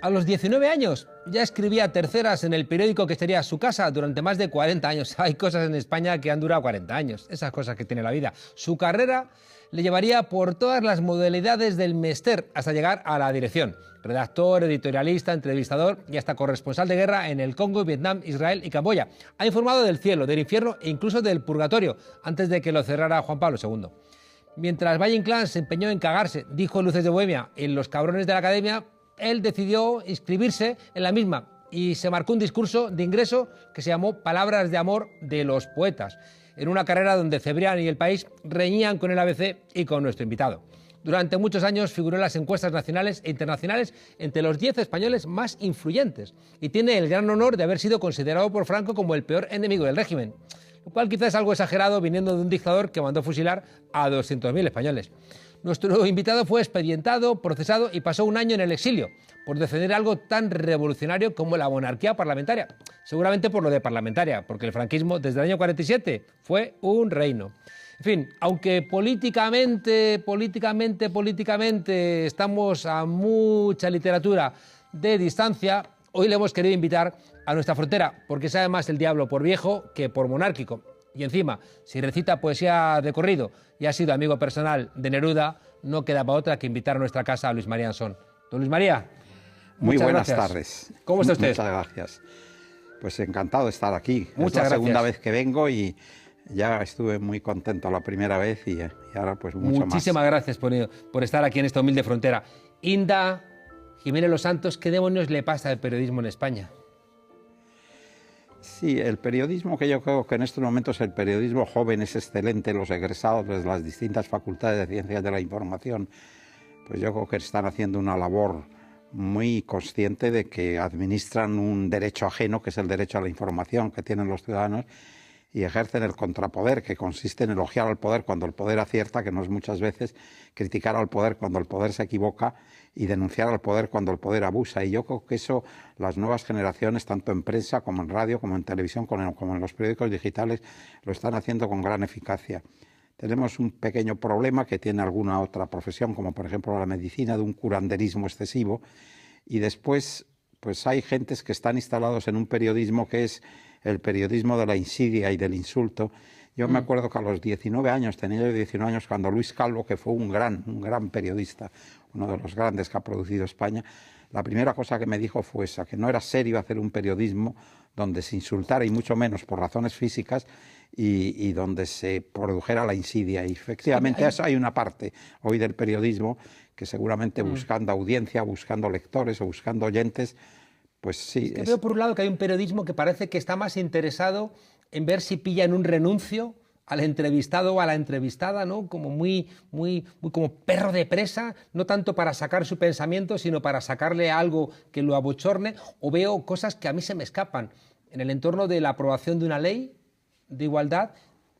A los 19 años ya escribía terceras en el periódico que sería su casa durante más de 40 años. Hay cosas en España que han durado 40 años, esas cosas que tiene la vida. Su carrera le llevaría por todas las modalidades del menester hasta llegar a la dirección. Redactor, editorialista, entrevistador y hasta corresponsal de guerra en el Congo, Vietnam, Israel y Camboya. Ha informado del cielo, del infierno e incluso del purgatorio antes de que lo cerrara Juan Pablo II. Mientras Valle Inclán se empeñó en cagarse, dijo Luces de Bohemia, en Los cabrones de la academia, él decidió inscribirse en la misma y se marcó un discurso de ingreso que se llamó Palabras de amor de los poetas, en una carrera donde Cebrián y El País reñían con el ABC y con nuestro invitado. Durante muchos años figuró en las encuestas nacionales e internacionales entre los 10 españoles más influyentes y tiene el gran honor de haber sido considerado por Franco como el peor enemigo del régimen, lo cual quizás es algo exagerado viniendo de un dictador que mandó fusilar a 200.000 españoles. Nuestro invitado fue expedientado, procesado y pasó un año en el exilio por defender algo tan revolucionario como la monarquía parlamentaria. Seguramente por lo de parlamentaria, porque el franquismo desde el año 47 fue un reino. En fin, aunque políticamente estamos a mucha literatura de distancia, hoy le hemos querido invitar a nuestra frontera, porque sabe más el diablo por viejo que por monárquico. Y encima, si recita poesía de corrido y ha sido amigo personal de Neruda, no quedaba otra que invitar a nuestra casa a Luis María Ansón. Don Luis María, muy buenas gracias. Tardes. ¿Cómo está usted? Muchas gracias. Pues encantado de estar aquí. Muchas es la gracias. segunda vez que vengo y ya estuve muy contento la primera vez y ahora pues mucho más. Muchísimas gracias por estar aquí en esta humilde frontera. Inda, Jiménez Los Santos, ¿qué demonios le pasa al periodismo en España? Sí, el periodismo, que yo creo que en estos momentos el periodismo joven es excelente, los egresados de las distintas facultades de Ciencias de la Información, pues yo creo que están haciendo una labor muy consciente de que administran un derecho ajeno, que es el derecho a la información que tienen los ciudadanos, y ejercen el contrapoder, que consiste en elogiar al poder cuando el poder acierta, que no es muchas veces, criticar al poder cuando el poder se equivoca y denunciar al poder cuando el poder abusa. Y yo creo que eso las nuevas generaciones, tanto en prensa como en radio, como en televisión, como en los periódicos digitales, lo están haciendo con gran eficacia. Tenemos un pequeño problema que tiene alguna otra profesión, como por ejemplo la medicina, de un curanderismo excesivo, y después pues hay gentes que están instalados en un periodismo que es el periodismo de la insidia y del insulto. Yo me acuerdo que a los 19 años, tenía yo 19 años, cuando Luis Calvo, que fue un gran periodista, uno de los grandes que ha producido España, la primera cosa que me dijo fue esa, que no era serio hacer un periodismo donde se insultara, y mucho menos por razones físicas, y donde se produjera la insidia. Y efectivamente eso hay una parte hoy del periodismo que seguramente buscando audiencia, buscando lectores o buscando oyentes, pues sí. Veo por un lado que hay un periodismo que parece que está más interesado en ver si pilla en un renuncio al entrevistado o a la entrevistada, ¿no? Como muy como perro de presa, no tanto para sacar su pensamiento, sino para sacarle algo que lo abochorne. O veo cosas que a mí se me escapan. En el entorno de la aprobación de una ley de igualdad,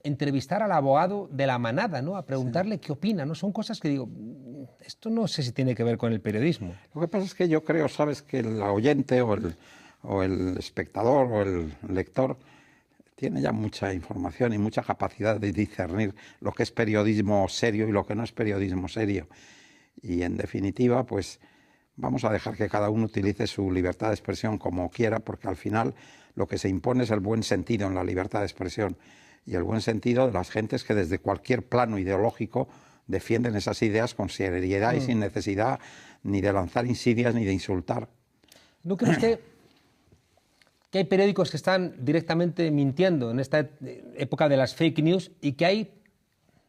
entrevistar al abogado de la manada, ¿no? A preguntarle qué opina, ¿no? Son cosas que digo, esto no sé si tiene que ver con el periodismo. Lo que pasa es que yo creo, sabes, que el oyente o el espectador o el lector tiene ya mucha información y mucha capacidad de discernir lo que es periodismo serio y lo que no es periodismo serio. Y en definitiva, pues vamos a dejar que cada uno utilice su libertad de expresión como quiera, porque al final lo que se impone es el buen sentido en la libertad de expresión y el buen sentido de las gentes que desde cualquier plano ideológico defienden esas ideas con seriedad y sin necesidad ni de lanzar insidias ni de insultar. ¿No cree usted que hay periódicos que están directamente mintiendo en esta época de las fake news y que hay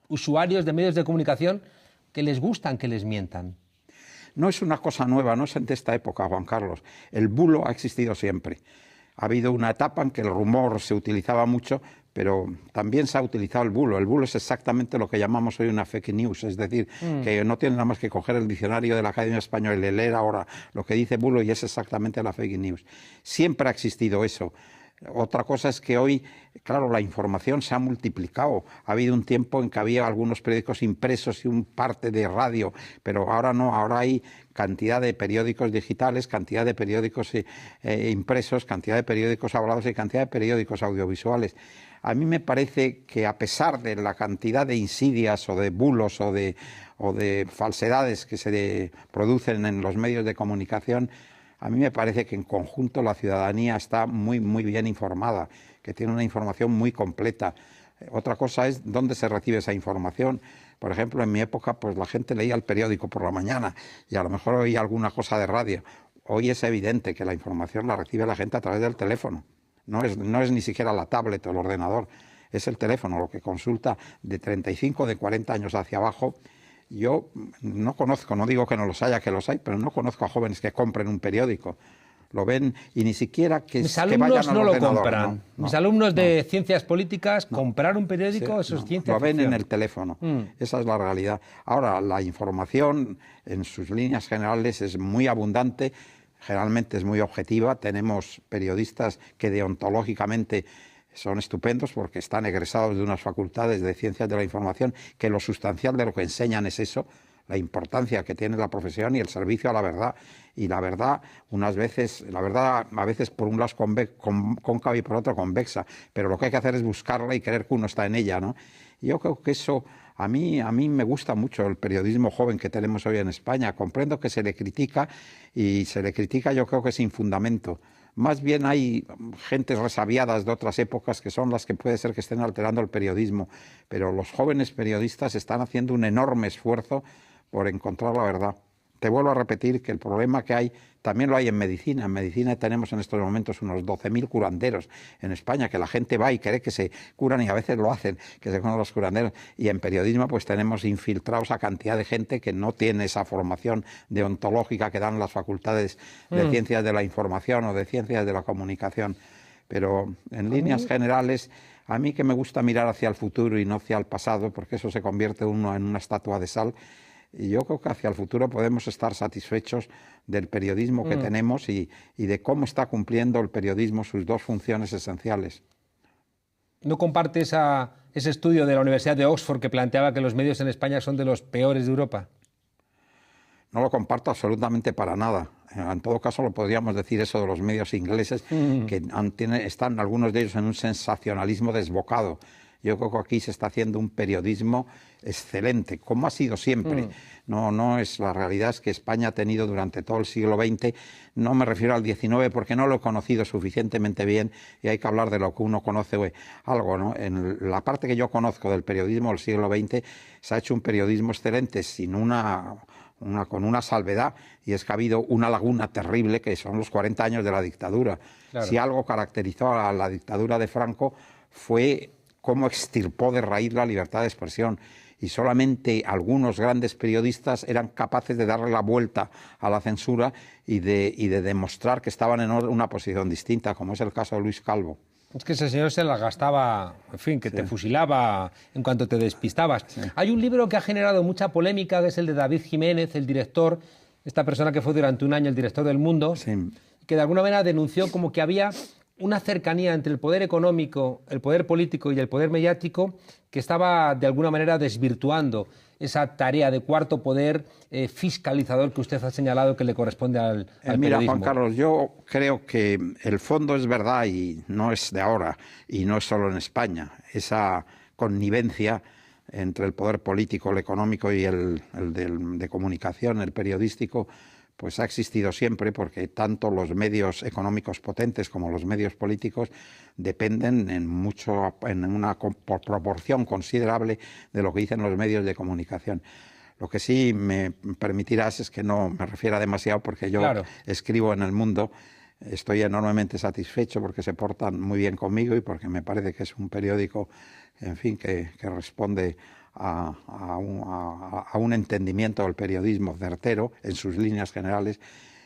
usuarios de medios de comunicación que les gustan que les mientan? No es una cosa nueva, no es en esta época, Juan Carlos. El bulo ha existido siempre. Ha habido una etapa en que el rumor se utilizaba mucho, pero también se ha utilizado el bulo. El bulo es exactamente lo que llamamos hoy una fake news, es decir, que no tiene nada más que coger el diccionario de la Academia Española y leer ahora lo que dice bulo y es exactamente la fake news. Siempre ha existido eso. Otra cosa es que hoy, claro, la información se ha multiplicado. Ha habido un tiempo en que había algunos periódicos impresos y un parte de radio, pero ahora no, ahora hay cantidad de periódicos digitales, cantidad de periódicos impresos, cantidad de periódicos hablados y cantidad de periódicos audiovisuales. A mí me parece que a pesar de la cantidad de insidias o de bulos o de falsedades que se producen en los medios de comunicación, a mí me parece que en conjunto la ciudadanía está muy bien informada, que tiene una información muy completa. Otra cosa es dónde se recibe esa información. Por ejemplo, en mi época, pues la gente leía el periódico por la mañana y a lo mejor oía alguna cosa de radio. Hoy es evidente que la información la recibe la gente a través del teléfono. No es ni siquiera la tablet o el ordenador, es el teléfono lo que consulta de 35, de 40 años hacia abajo. Yo no conozco, no digo que no los haya, que los hay, pero no conozco a jóvenes que compren un periódico. Lo ven y ni siquiera que Mis vayan alumnos al no lo ordenador. compran. Mis alumnos de ciencias políticas, comprar un periódico, eso es ciencia Lo ven ficción. en el teléfono. Esa es la realidad. Ahora, la información en sus líneas generales es muy abundante, generalmente es muy objetiva. Tenemos periodistas que deontológicamente son estupendos porque están egresados de unas facultades de ciencias de la información, que lo sustancial de lo que enseñan es eso, la importancia que tiene la profesión y el servicio a la verdad. Y la verdad, a veces por un lado es cóncava y por otro convexa, pero lo que hay que hacer es buscarla y creer que uno está en ella, ¿no? Y yo creo que eso, a mí me gusta mucho el periodismo joven que tenemos hoy en España. Comprendo que se le critica, y se le critica yo creo que sin fundamento. Más bien hay gentes resabiadas de otras épocas que son las que puede ser que estén alterando el periodismo, pero los jóvenes periodistas están haciendo un enorme esfuerzo por encontrar la verdad. Te vuelvo a repetir que el problema que hay también lo hay en medicina. En medicina tenemos en estos momentos unos 12.000 curanderos en España, que la gente va y cree que se curan y a veces lo hacen, que se conocen los curanderos. Y en periodismo pues tenemos infiltrados a cantidad de gente que no tiene esa formación deontológica que dan las facultades de ciencias de la información o de ciencias de la comunicación. Pero en líneas generales, a mí que me gusta mirar hacia el futuro y no hacia el pasado, porque eso se convierte uno en una estatua de sal. Y yo creo que hacia el futuro podemos estar satisfechos del periodismo que tenemos y de cómo está cumpliendo el periodismo sus dos funciones esenciales. ¿No compartes ese estudio de la Universidad de Oxford que planteaba que los medios en España son de los peores de Europa? No lo comparto absolutamente para nada. En todo caso, lo podríamos decir eso de los medios ingleses, que están algunos de ellos en un sensacionalismo desbocado. Yo creo que aquí se está haciendo un periodismo excelente, como ha sido siempre. No es, la realidad es que España ha tenido durante todo el siglo XX, no me refiero al XIX porque no lo he conocido suficientemente bien y hay que hablar de lo que uno conoce algo, ¿no? En la parte que yo conozco del periodismo del siglo XX se ha hecho un periodismo excelente con una salvedad, y es que ha habido una laguna terrible que son los 40 años de la dictadura. Claro. Si algo caracterizó a la dictadura de Franco fue cómo extirpó de raíz la libertad de expresión, y solamente algunos grandes periodistas eran capaces de darle la vuelta a la censura y de demostrar que estaban en una posición distinta, como es el caso de Luis Calvo. Es que ese señor se las gastaba, en fin, que te fusilaba en cuanto te despistabas. Sí. Hay un libro que ha generado mucha polémica, que es el de David Jiménez, el director, esta persona que fue durante un año el director del Mundo, que de alguna manera denunció como que había una cercanía entre el poder económico, el poder político y el poder mediático que estaba de alguna manera desvirtuando esa tarea de cuarto poder fiscalizador que usted ha señalado que le corresponde al Mira, periodismo. Juan Carlos, yo creo que el fondo es verdad y no es de ahora, y no es solo en España. Esa connivencia entre el poder político, el económico y el de comunicación, el periodístico, pues ha existido siempre, porque tanto los medios económicos potentes como los medios políticos dependen en una proporción considerable de lo que dicen los medios de comunicación. Lo que sí me permitirás es que no me refiera demasiado, porque yo escribo en El Mundo. Estoy enormemente satisfecho porque se portan muy bien conmigo y porque me parece que es un periódico, en fin, que responde a un entendimiento del periodismo certero en sus líneas generales,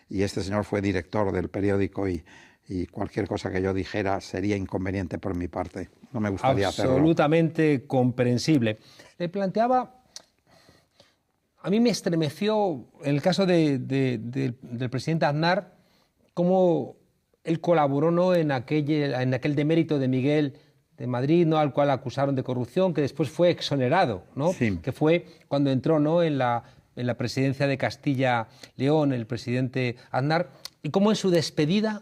y este señor fue director del periódico y cualquier cosa que yo dijera sería inconveniente por mi parte. No me gustaría hacerlo. Absolutamente comprensible. Le planteaba, a mí me estremeció en el caso del presidente Aznar, cómo él colaboró, ¿no?, en aquel demérito de Miguel de Madrid, ¿no?, al cual acusaron de corrupción, que después fue exonerado, ¿no? Sí. Que fue cuando entró, ¿no?, en la presidencia de Castilla-León, el presidente Aznar, y cómo en su despedida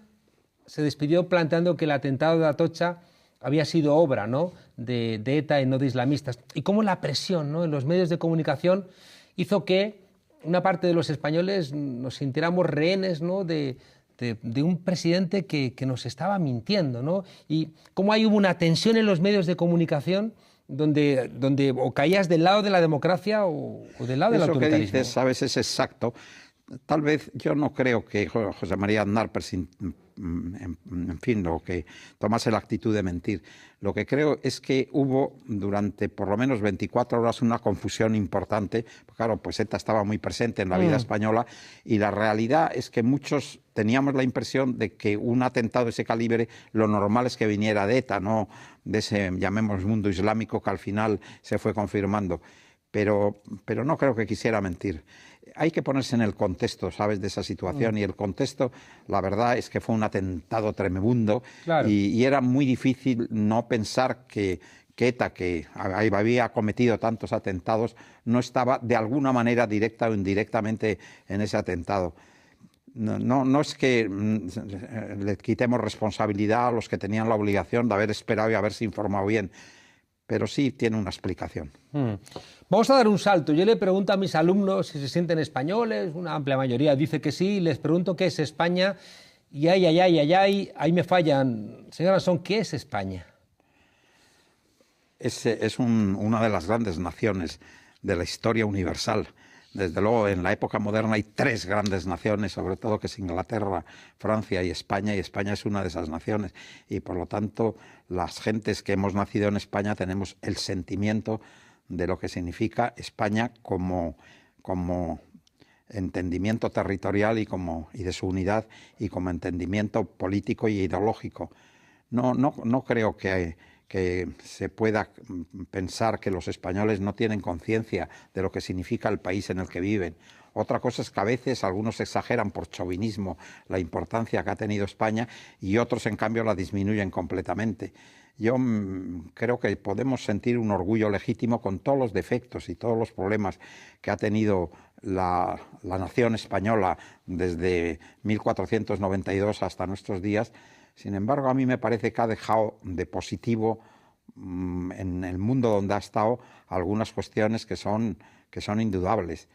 se despidió planteando que el atentado de Atocha había sido obra, ¿no?, de ETA y no de islamistas, y cómo la presión, ¿no?, en los medios de comunicación hizo que una parte de los españoles nos sintiéramos rehenes, ¿no?, de de un presidente que nos estaba mintiendo, ¿no? Y cómo ahí hubo una tensión en los medios de comunicación donde o caías del lado de la democracia o del lado del autoritarismo. Eso que dices, sabes, es exacto. Tal vez yo no creo que José María Aznar, en fin, lo que tomase la actitud de mentir. Lo que creo es que hubo durante por lo menos 24 horas una confusión importante. Claro, pues ETA estaba muy presente en la vida española y la realidad es que muchos teníamos la impresión de que un atentado de ese calibre lo normal es que viniera de ETA, no de ese, llamemos, mundo islámico que al final se fue confirmando. Pero no creo que quisiera mentir. Hay que ponerse en el contexto, ¿sabes?, de esa situación. Y el contexto, la verdad, es que fue un atentado tremebundo. Claro. Y era muy difícil no pensar que ETA, que había cometido tantos atentados, no estaba de alguna manera directa o indirectamente en ese atentado. No es que le quitemos responsabilidad a los que tenían la obligación de haber esperado y haberse informado bien, pero sí tiene una explicación. Vamos a dar un salto. Yo le pregunto a mis alumnos si se sienten españoles, una amplia mayoría dice que sí, les pregunto qué es España y ahí me fallan. Señora Son, ¿qué es España? Es una de las grandes naciones de la historia universal. Desde luego, en la época moderna hay tres grandes naciones, sobre todo que es Inglaterra, Francia y España es una de esas naciones. Y por lo tanto, las gentes que hemos nacido en España tenemos el sentimiento de lo que significa España como entendimiento territorial y de su unidad y como entendimiento político y ideológico. No creo que se pueda pensar que los españoles no tienen conciencia de lo que significa el país en el que viven. Otra cosa es que a veces algunos exageran por chauvinismo la importancia que ha tenido España y otros, en cambio, la disminuyen completamente. Yo creo que podemos sentir un orgullo legítimo con todos los defectos y todos los problemas que ha tenido la nación española desde 1492 hasta nuestros días. Sin embargo, a mí me parece que ha dejado de positivo en el mundo donde ha estado algunas cuestiones que son indudables.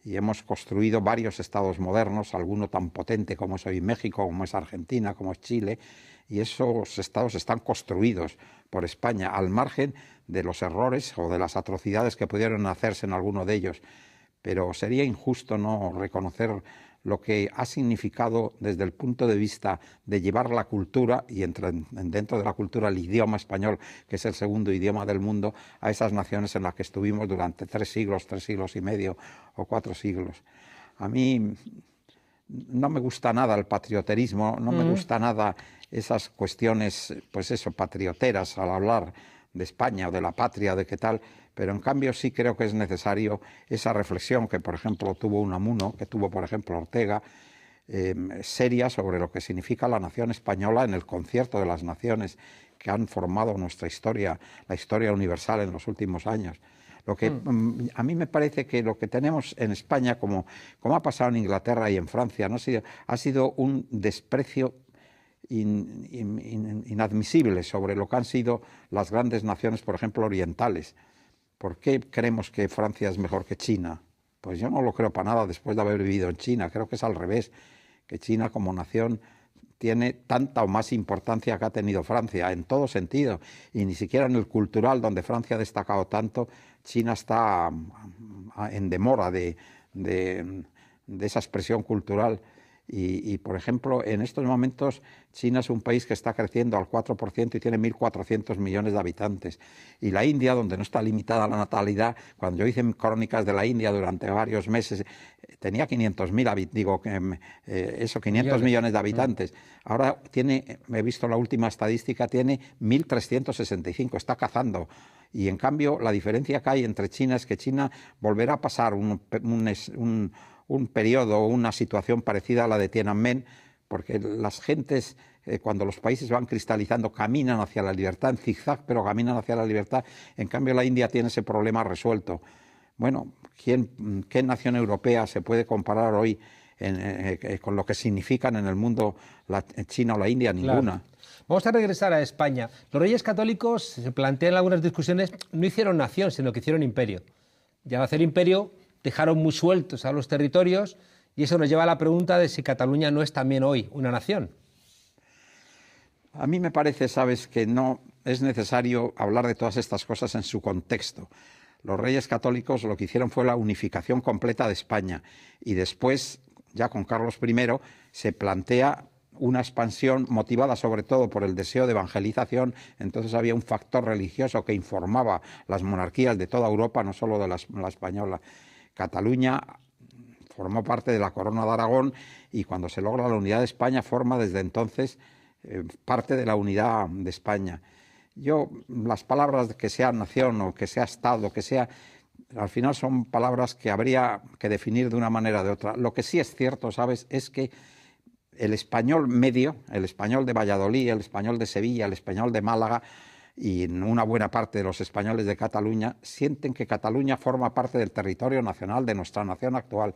Y hemos construido varios estados modernos, alguno tan potente como es hoy México, como es Argentina, como es Chile, y esos estados están construidos por España, al margen de los errores o de las atrocidades que pudieron hacerse en alguno de ellos. Pero sería injusto no reconocer lo que ha significado desde el punto de vista de llevar la cultura, y dentro de la cultura el idioma español, que es el segundo idioma del mundo, a esas naciones en las que estuvimos durante 3 siglos y medio o 4 siglos. A mí no me gusta nada el patrioterismo, no me gusta nada esas cuestiones, pues eso, patrioteras al hablar de España o de la patria, de qué tal, pero en cambio sí creo que es necesario esa reflexión que, por ejemplo, tuvo Unamuno, que tuvo, por ejemplo, Ortega, seria sobre lo que significa la nación española en el concierto de las naciones que han formado nuestra historia, la historia universal en los últimos años. Lo que a mí me parece que lo que tenemos en España, como ha pasado en Inglaterra y en Francia, ¿no? ha sido un desprecio inadmisible sobre lo que han sido las grandes naciones, por ejemplo, orientales. ¿Por qué creemos que Francia es mejor que China? Pues yo no lo creo para nada después de haber vivido en China. Creo que es al revés, que China como nación tiene tanta o más importancia que ha tenido Francia, en todo sentido, y ni siquiera en el cultural, donde Francia ha destacado tanto. China está en demora de esa expresión cultural. Y, por ejemplo, en estos momentos China es un país que está creciendo al 4% y tiene 1.400 millones de habitantes. Y la India, donde no está limitada la natalidad, cuando yo hice crónicas de la India durante varios meses, tenía 500 millones de habitantes. Ahora tiene, he visto la última estadística, tiene 1.365, está cazando. Y en cambio, la diferencia que hay entre China es que China volverá a pasar un periodo o una situación parecida a la de Tiananmen, porque las gentes, cuando los países van cristalizando, caminan hacia la libertad, en zigzag, pero caminan hacia la libertad. En cambio, la India tiene ese problema resuelto. Bueno, ¿qué nación europea se puede comparar hoy con lo que significan en el mundo China o la India? Ninguna. Claro. Vamos a regresar a España. Los reyes católicos, se plantean algunas discusiones, no hicieron nación, sino que hicieron imperio. Y al hacer imperio dejaron muy sueltos a los territorios Y eso nos lleva a la pregunta de si Cataluña no es también hoy una nación. A mí me parece, sabes, que no es necesario hablar de todas estas cosas en su contexto. Los reyes católicos lo que hicieron fue la unificación completa de España y después, ya con Carlos I, se plantea una expansión motivada sobre todo por el deseo de evangelización. Entonces había un factor religioso que informaba las monarquías de toda Europa, no solo de la española. Cataluña formó parte de la Corona de Aragón y cuando se logra la unidad de España forma desde entonces parte de la unidad de España. Yo, las palabras de que sea nación o que sea Estado, que sea, al final son palabras que habría que definir de una manera o de otra. Lo que sí es cierto, ¿sabes?, es que el español medio, el español de Valladolid, el español de Sevilla, el español de Málaga y una buena parte de los españoles de Cataluña sienten que Cataluña forma parte del territorio nacional de nuestra nación actual.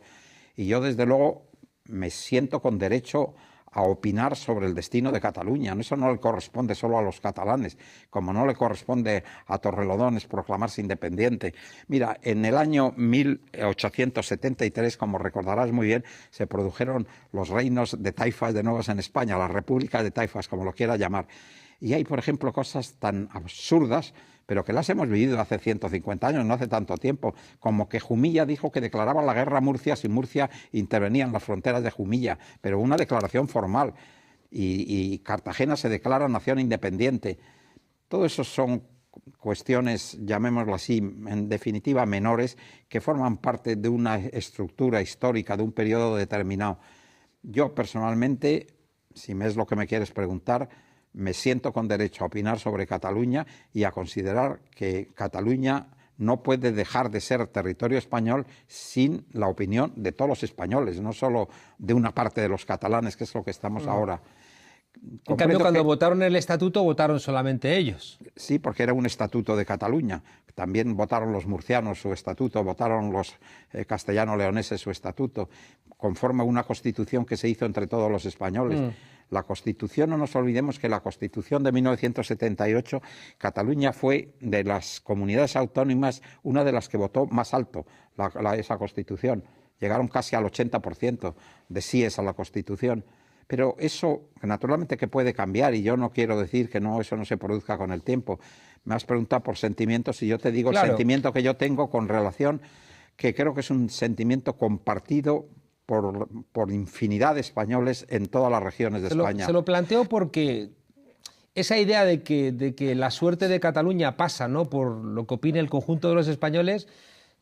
Y yo, desde luego, me siento con derecho a opinar sobre el destino de Cataluña. Eso no le corresponde solo a los catalanes, como no le corresponde a Torrelodones proclamarse independiente. Mira, en el año 1873, como recordarás muy bien, se produjeron los reinos de taifas de nuevos en España, las repúblicas de taifas, como lo quiera llamar. Y hay, por ejemplo, cosas tan absurdas, pero que las hemos vivido hace 150 años, no hace tanto tiempo, como que Jumilla dijo que declaraba la guerra a Murcia si Murcia intervenía en las fronteras de Jumilla, pero una declaración formal, y Cartagena se declara nación independiente. Todo eso son cuestiones, llamémoslo así, en definitiva menores, que forman parte de una estructura histórica, de un periodo determinado. Yo personalmente, si es lo que me quieres preguntar, me siento con derecho a opinar sobre Cataluña y a considerar que Cataluña no puede dejar de ser territorio español sin la opinión de todos los españoles, no solo de una parte de los catalanes, que es lo que estamos ahora. En cambio, cuando votaron el estatuto, votaron solamente ellos. Sí, porque era un estatuto de Cataluña. También votaron los murcianos su estatuto, votaron los castellano-leoneses su estatuto, conforme a una constitución que se hizo entre todos los españoles. La Constitución, no nos olvidemos que la Constitución de 1978, Cataluña fue de las comunidades autónomas una de las que votó más alto esa Constitución. Llegaron casi al 80% de síes a la Constitución. Pero eso, naturalmente, que puede cambiar, y yo no quiero decir que no, eso no se produzca con el tiempo. Me has preguntado por sentimientos y yo te digo, claro, el sentimiento que yo tengo con relación, que creo que es un sentimiento compartido por infinidad de españoles en todas las regiones de España. Se lo planteo porque esa idea de que la suerte de Cataluña pasa, ¿no?, por lo que opine el conjunto de los españoles,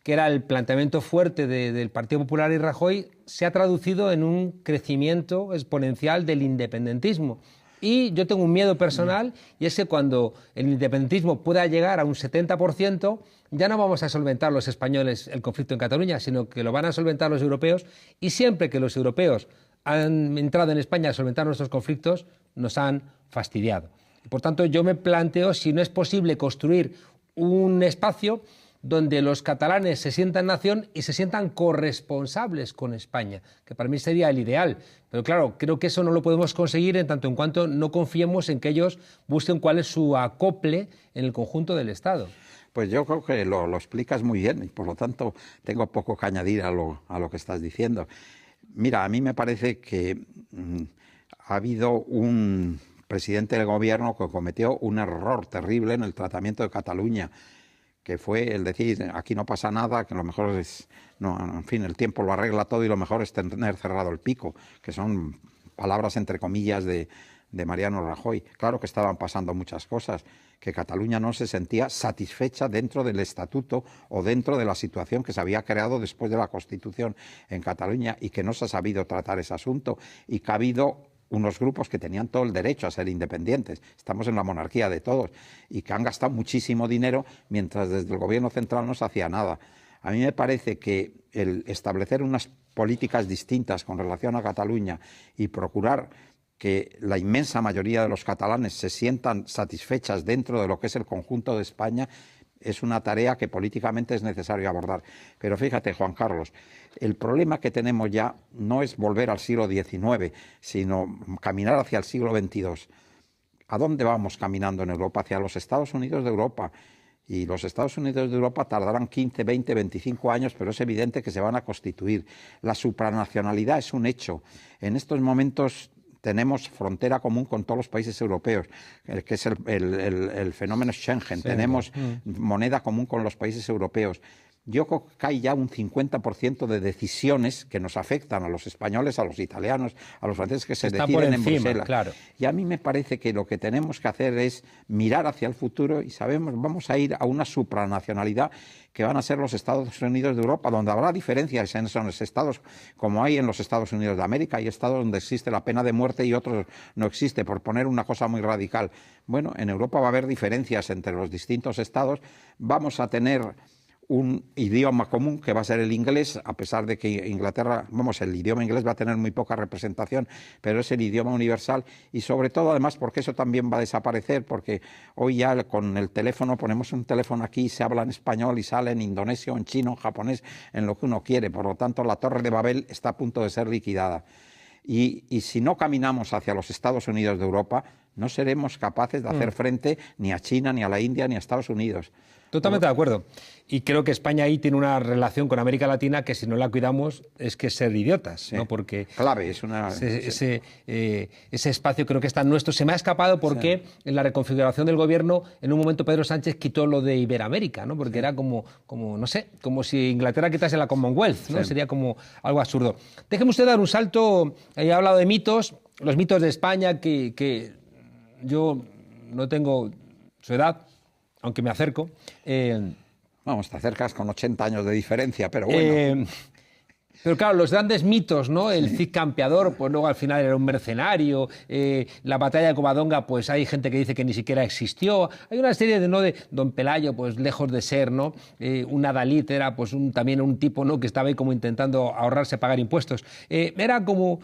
que era el planteamiento fuerte del Partido Popular y Rajoy, se ha traducido en un crecimiento exponencial del independentismo. Y yo tengo un miedo personal, y es que cuando el independentismo pueda llegar a un 70%, ya no vamos a solventar los españoles el conflicto en Cataluña, sino que lo van a solventar los europeos, y siempre que los europeos han entrado en España a solventar nuestros conflictos, nos han fastidiado. Por tanto, yo me planteo si no es posible construir un espacio donde los catalanes se sientan nación y se sientan corresponsables con España, que para mí sería el ideal. Pero claro, creo que eso no lo podemos conseguir en tanto en cuanto no confiemos en que ellos busquen cuál es su acople en el conjunto del Estado. Pues yo creo que lo explicas muy bien y por lo tanto tengo poco que añadir a lo que estás diciendo. Mira, a mí me parece que ha habido un presidente del gobierno que cometió un error terrible en el tratamiento de Cataluña, que fue el decir, aquí no pasa nada, que lo mejor es, no, en fin, el tiempo lo arregla todo y lo mejor es tener cerrado el pico, que son palabras entre comillas de Mariano Rajoy. Claro que estaban pasando muchas cosas, que Cataluña no se sentía satisfecha dentro del estatuto o dentro de la situación que se había creado después de la Constitución en Cataluña y que no se ha sabido tratar ese asunto y que ha habido unos grupos que tenían todo el derecho a ser independientes. Estamos en la monarquía de todos y que han gastado muchísimo dinero mientras desde el gobierno central no se hacía nada. A mí me parece que el establecer unas políticas distintas con relación a Cataluña y procurar que la inmensa mayoría de los catalanes se sientan satisfechas dentro de lo que es el conjunto de España es una tarea que políticamente es necesario abordar. Pero fíjate, Juan Carlos, el problema que tenemos ya no es volver al siglo XIX, sino caminar hacia el siglo XXII. ¿A dónde vamos caminando en Europa? Hacia los Estados Unidos de Europa. Y los Estados Unidos de Europa tardarán 15, 20, 25 años, pero es evidente que se van a constituir. La supranacionalidad es un hecho. En estos momentos tenemos frontera común con todos los países europeos, que es el fenómeno Schengen. Sí, tenemos moneda común con los países europeos. Yo creo que hay ya un 50% de decisiones que nos afectan a los españoles, a los italianos, a los franceses, que se deciden en Bruselas. Claro. Y a mí me parece que lo que tenemos que hacer es mirar hacia el futuro y vamos a ir a una supranacionalidad que van a ser los Estados Unidos de Europa, donde habrá diferencias en esos estados, como hay en los Estados Unidos de América. Hay estados donde existe la pena de muerte y otros no existe, por poner una cosa muy radical. Bueno, en Europa va a haber diferencias entre los distintos estados. Vamos a tener un idioma común que va a ser el inglés, a pesar de que Inglaterra, el idioma inglés va a tener muy poca representación, pero es el idioma universal, y sobre todo además porque eso también va a desaparecer, porque hoy ya con el teléfono ponemos un teléfono aquí y se habla en español y sale en indonesio, en chino, en japonés, en lo que uno quiere. Por lo tanto, la Torre de Babel está a punto de ser liquidada. Y si no caminamos hacia los Estados Unidos de Europa, no seremos capaces de hacer frente ni a China, ni a la India, ni a Estados Unidos. Totalmente de acuerdo. Y creo que España ahí tiene una relación con América Latina que si no la cuidamos es que ser idiotas, sí, ¿no? Porque clave, es una... ese espacio creo que está nuestro. Se me ha escapado porque en la reconfiguración del gobierno, en un momento Pedro Sánchez quitó lo de Iberoamérica, ¿no? Porque era como, no sé, como si Inglaterra quitase la Commonwealth, ¿no? Sería como algo absurdo. Déjeme usted dar un salto. He hablado de mitos, los mitos de España, que yo no tengo su edad, aunque me acerco. Vamos, te acercas con 80 años de diferencia, pero bueno. Pero claro, los grandes mitos, ¿no? El Cid campeador, pues luego al final era un mercenario. La batalla de Covadonga, pues hay gente que dice que ni siquiera existió. Hay una serie de Don Pelayo, pues lejos de ser, ¿no? Un adalid era pues también un tipo, ¿no? Que estaba ahí como intentando ahorrarse pagar impuestos. Era como,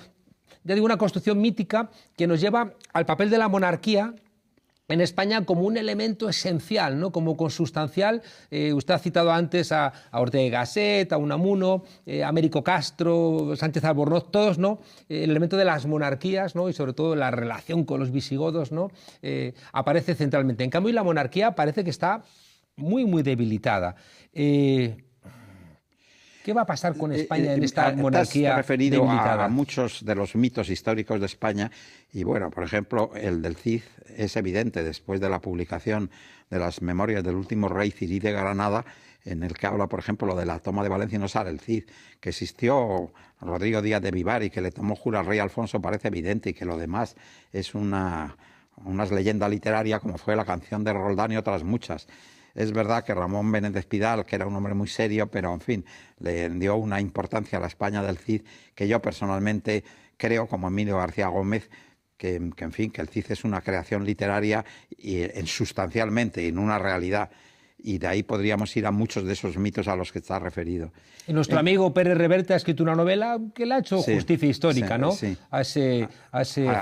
ya digo, una construcción mítica que nos lleva al papel de la monarquía en España como un elemento esencial, ¿no? Como consustancial. Usted ha citado antes a Ortega y Gasset, a Unamuno, Américo Castro, Sánchez Albornoz, todos, ¿no? El elemento de las monarquías, ¿no? Y sobre todo la relación con los visigodos, ¿no? Aparece centralmente. En cambio, la monarquía parece que está muy, muy debilitada. ¿Qué va a pasar con España en esta monarquía debilitada? Te has referido a muchos de los mitos históricos de España y, bueno, por ejemplo, el del Cid es evidente después de la publicación de las memorias del último rey Cirí de Granada, en el que habla, por ejemplo, lo de la toma de Valencia, y no sale el Cid. Que existió Rodrigo Díaz de Vivar y que le tomó jura al rey Alfonso parece evidente, y que lo demás es una leyenda literaria, como fue la canción de Roldán y otras muchas. Es verdad que Ramón Benéndez Pidal, que era un hombre muy serio, pero en fin, le dio una importancia a la España del Cid que yo personalmente creo, como Emilio García Gómez, que en fin, que el Cid es una creación literaria y sustancialmente, en una realidad. Y de ahí podríamos ir a muchos de esos mitos a los que está referido. Y nuestro amigo Pérez Reverte ha escrito una novela que le ha hecho justicia histórica, ¿no? Sí. A ese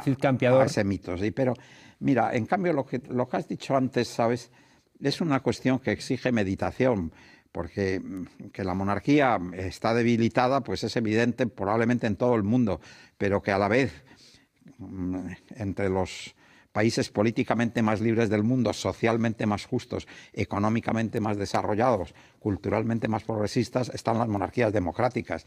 Cid campeador. A ese mito, sí. Pero mira, en cambio, lo que has dicho antes, ¿sabes?, es una cuestión que exige meditación, porque que la monarquía está debilitada, pues es evidente probablemente en todo el mundo, pero que a la vez entre los países políticamente más libres del mundo, socialmente más justos, económicamente más desarrollados, culturalmente más progresistas, están las monarquías democráticas.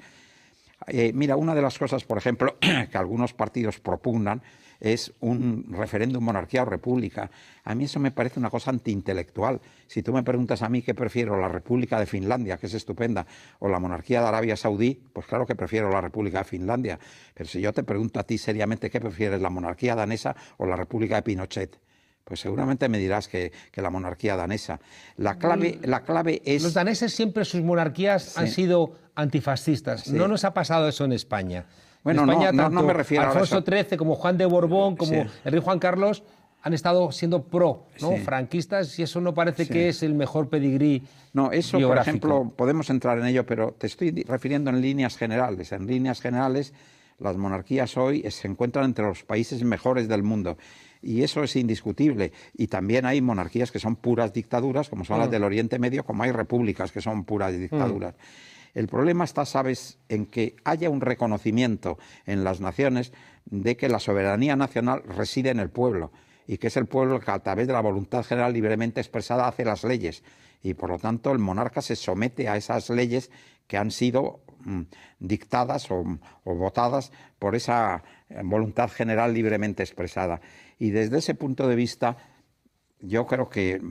Mira, una de las cosas, por ejemplo, que algunos partidos propugnan es un referéndum monarquía o república. A mí eso me parece una cosa antiintelectual. Si tú me preguntas a mí qué prefiero, la República de Finlandia, que es estupenda, o la monarquía de Arabia Saudí, pues claro que prefiero la República de Finlandia. Pero si yo te pregunto a ti seriamente qué prefieres, la monarquía danesa o la República de Pinochet, pues seguramente me dirás que la monarquía danesa. La clave es... Los daneses siempre, sus monarquías han sido antifascistas. No nos ha pasado eso en España. Bueno, en España, no me refiero Alfonso a eso. XIII, como Juan de Borbón, como el rey Juan Carlos, han estado siendo franquistas, y eso no parece que es el mejor pedigrí. No, eso, biográfico. Por ejemplo, podemos entrar en ello, pero te estoy refiriendo en líneas generales. En líneas generales, las monarquías hoy se encuentran entre los países mejores del mundo. Y eso es indiscutible. Y también hay monarquías que son puras dictaduras, como son las del Oriente Medio, como hay repúblicas que son puras dictaduras. El problema está, ¿sabes?, en que haya un reconocimiento en las naciones de que la soberanía nacional reside en el pueblo. y que es el pueblo que a través de la voluntad general libremente expresada hace las leyes, y por lo tanto el monarca se somete a esas leyes que han sido dictadas o votadas por esa voluntad general libremente expresada. Y desde ese punto de vista, yo creo que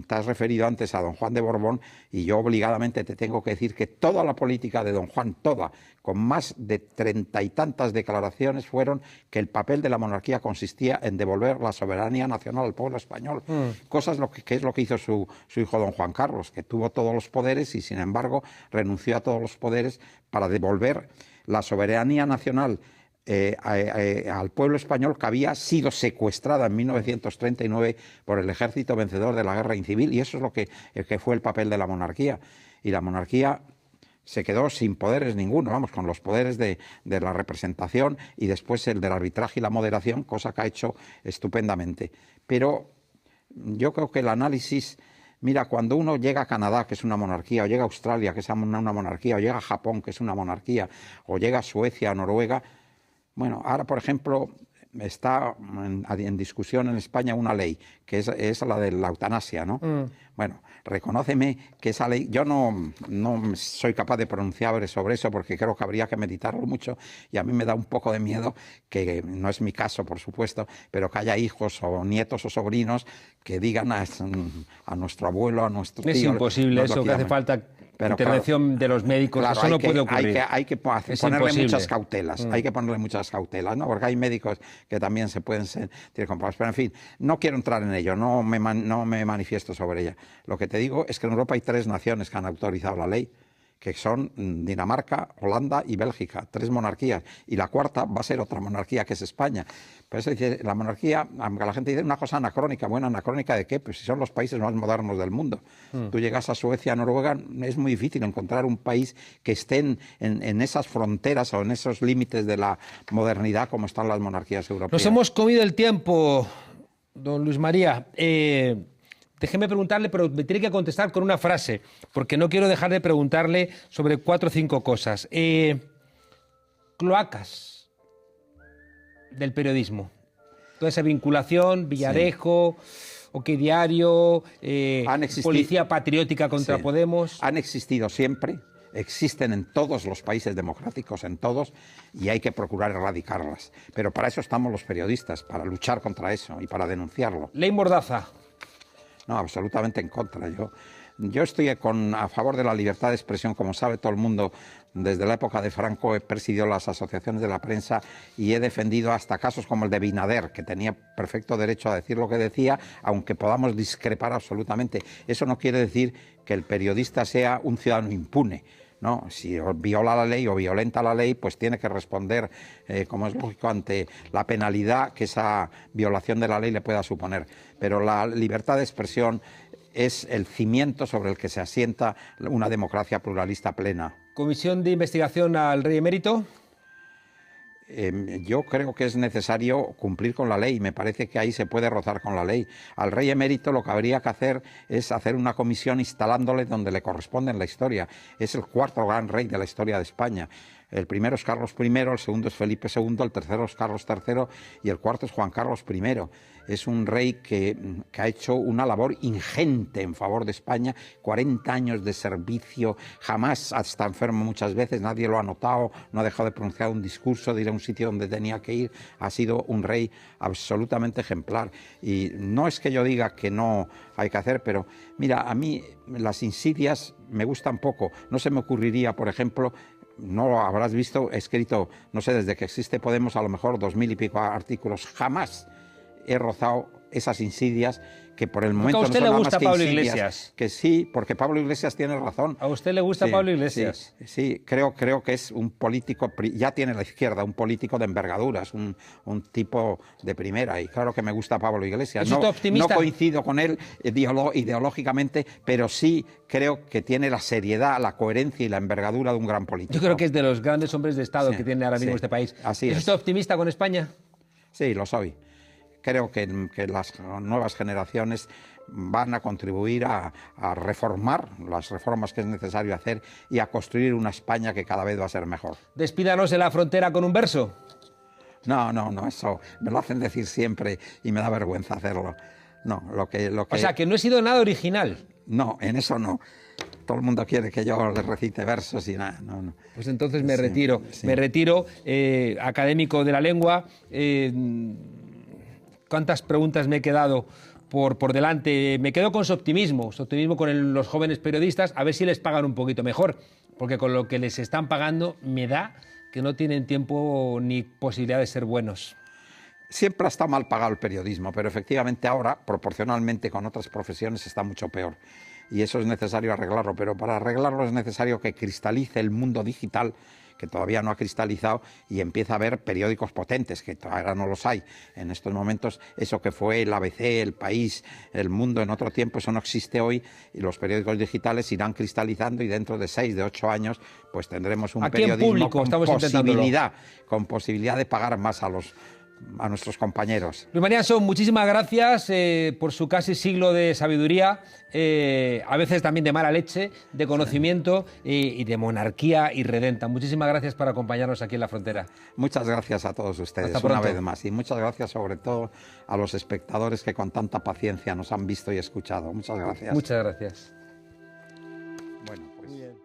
te has referido antes a don Juan de Borbón, y yo obligadamente te tengo que decir que toda la política de don Juan, toda, con más de 30 y tantas declaraciones, fueron que el papel de la monarquía consistía en devolver la soberanía nacional al pueblo español. Cosas que es lo que hizo su hijo don Juan Carlos, que tuvo todos los poderes y sin embargo renunció a todos los poderes para devolver la soberanía nacional al pueblo español, que había sido secuestrada en 1939 por el ejército vencedor de la guerra civil, y eso es lo que fue el papel de la monarquía. Y la monarquía se quedó sin poderes ninguno, vamos, con los poderes de la representación y después el del arbitraje y la moderación, cosa que ha hecho estupendamente. Pero yo creo que el análisis... Mira, cuando uno llega a Canadá, que es una monarquía, o llega a Australia, que es una monarquía, o llega a Japón, que es una monarquía, o llega a Suecia, a Noruega... Bueno, ahora, por ejemplo, está en discusión en España una ley, que es la de la eutanasia, ¿no? Bueno, reconóceme que esa ley... Yo no soy capaz de pronunciar sobre eso porque creo que habría que meditarlo mucho, y a mí me da un poco de miedo, que no es mi caso, por supuesto, pero que haya hijos o nietos o sobrinos que digan a nuestro abuelo, a nuestro tío... Es imposible eso, que hace falta... Pero intervención, claro, de los médicos, claro, eso no puede ocurrir. Hay que ponerle muchas cautelas, hay que ponerle muchas cautelas, ¿no? Porque hay médicos que también se pueden sentir comprados. Pero en fin, no quiero entrar en ello, no me manifiesto sobre ella. Lo que te digo es que en Europa hay 3 naciones que han autorizado la ley, que son Dinamarca, Holanda y Bélgica, 3 monarquías, y la cuarta va a ser otra monarquía, que es España. Por eso dice, la monarquía, aunque la gente dice una cosa anacrónica, bueno, ¿anacrónica de qué? Pues si son los países más modernos del mundo. Tú llegas a Suecia, a Noruega, es muy difícil encontrar un país que esté en esas fronteras o en esos límites de la modernidad como están las monarquías europeas. Nos hemos comido el tiempo, don Luis María. Déjeme preguntarle, pero me tiene que contestar con una frase, porque no quiero dejar de preguntarle sobre 4 o 5 cosas. Cloacas del periodismo. Toda esa vinculación, Villarejo, sí. OK Diario, Policía Patriótica contra Podemos. Han existido siempre, existen en todos los países democráticos, en todos, y hay que procurar erradicarlas. Pero para eso estamos los periodistas, para luchar contra eso y para denunciarlo. Ley Mordaza. No, absolutamente en contra. Yo estoy a favor de la libertad de expresión, como sabe todo el mundo. Desde la época de Franco he presidido las asociaciones de la prensa y he defendido hasta casos como el de Binader, que tenía perfecto derecho a decir lo que decía, aunque podamos discrepar absolutamente. Eso no quiere decir que el periodista sea un ciudadano impune, ¿no? Si viola la ley o violenta la ley, pues tiene que responder, como es lógico, ante la penalidad que esa violación de la ley le pueda suponer. Pero la libertad de expresión es el cimiento sobre el que se asienta una democracia pluralista plena. ¿Comisión de investigación al rey emérito? Yo creo que es necesario cumplir con la ley. Me parece que ahí se puede rozar con la ley. Al rey emérito lo que habría que hacer es hacer una comisión instalándole donde le corresponde en la historia. Es el 4º gran rey de la historia de España. El primero es Carlos I, el segundo es Felipe II, el tercero es Carlos III y el cuarto es Juan Carlos I. Es un rey que ha hecho una labor ingente en favor de España, 40 años de servicio, jamás está enfermo muchas veces, nadie lo ha notado, no ha dejado de pronunciar un discurso, de ir a un sitio donde tenía que ir, ha sido un rey absolutamente ejemplar. Y no es que yo diga que no hay que hacer, pero mira, a mí las insidias me gustan poco. No se me ocurriría, por ejemplo, no lo habrás visto, he escrito, no sé, desde que existe Podemos, a lo mejor 2000 y pico artículos, jamás he rozado esas insidias que por el momento no son nada más que ¿A usted le gusta Pablo Iglesias? Que sí, porque Pablo Iglesias tiene razón. ¿A usted le gusta Pablo Iglesias? Sí, creo que es un político, ya tiene la izquierda, un político de envergadura, es un tipo de primera, y claro que me gusta Pablo Iglesias. ¿Es usted optimista? No coincido con él ideológicamente, pero sí creo que tiene la seriedad, la coherencia y la envergadura de un gran político. Yo creo que es de los grandes hombres de Estado que tiene ahora mismo este país. Así ¿Es usted optimista con España? Sí, lo soy. Creo que las nuevas generaciones van a contribuir a reformar las reformas que es necesario hacer y a construir una España que cada vez va a ser mejor. Despídanos de la frontera con un verso. No, no, no, eso me lo hacen decir siempre y me da vergüenza hacerlo. No, lo que... O sea, que no he sido nada original. No, en eso no. Todo el mundo quiere que yo le recite versos y nada, no, no. Pues entonces me retiro. Sí. Me retiro, académico de la lengua. ¿Cuántas preguntas me he quedado por delante? Me quedo con su optimismo con los jóvenes periodistas, a ver si les pagan un poquito mejor, porque con lo que les están pagando me da que no tienen tiempo ni posibilidad de ser buenos. Siempre está mal pagado el periodismo, pero efectivamente ahora, proporcionalmente con otras profesiones, está mucho peor. Y eso es necesario arreglarlo, pero para arreglarlo es necesario que cristalice el mundo digital, que todavía no ha cristalizado, y empieza a haber periódicos potentes, que todavía no los hay. En estos momentos, eso que fue el ABC, El País, El Mundo en otro tiempo, eso no existe hoy, y los periódicos digitales irán cristalizando y dentro de 6, de 8 años, pues tendremos un periodismo con posibilidad de pagar más a nuestros compañeros. Luis Marianson, muchísimas gracias por su casi siglo de sabiduría, a veces también de mala leche, de conocimiento y de monarquía irredenta. Muchísimas gracias por acompañarnos aquí en La Frontera. Muchas gracias a todos ustedes una vez más y muchas gracias sobre todo a los espectadores que con tanta paciencia nos han visto y escuchado. Muchas gracias. Muchas gracias. Bueno, pues... Muy bien.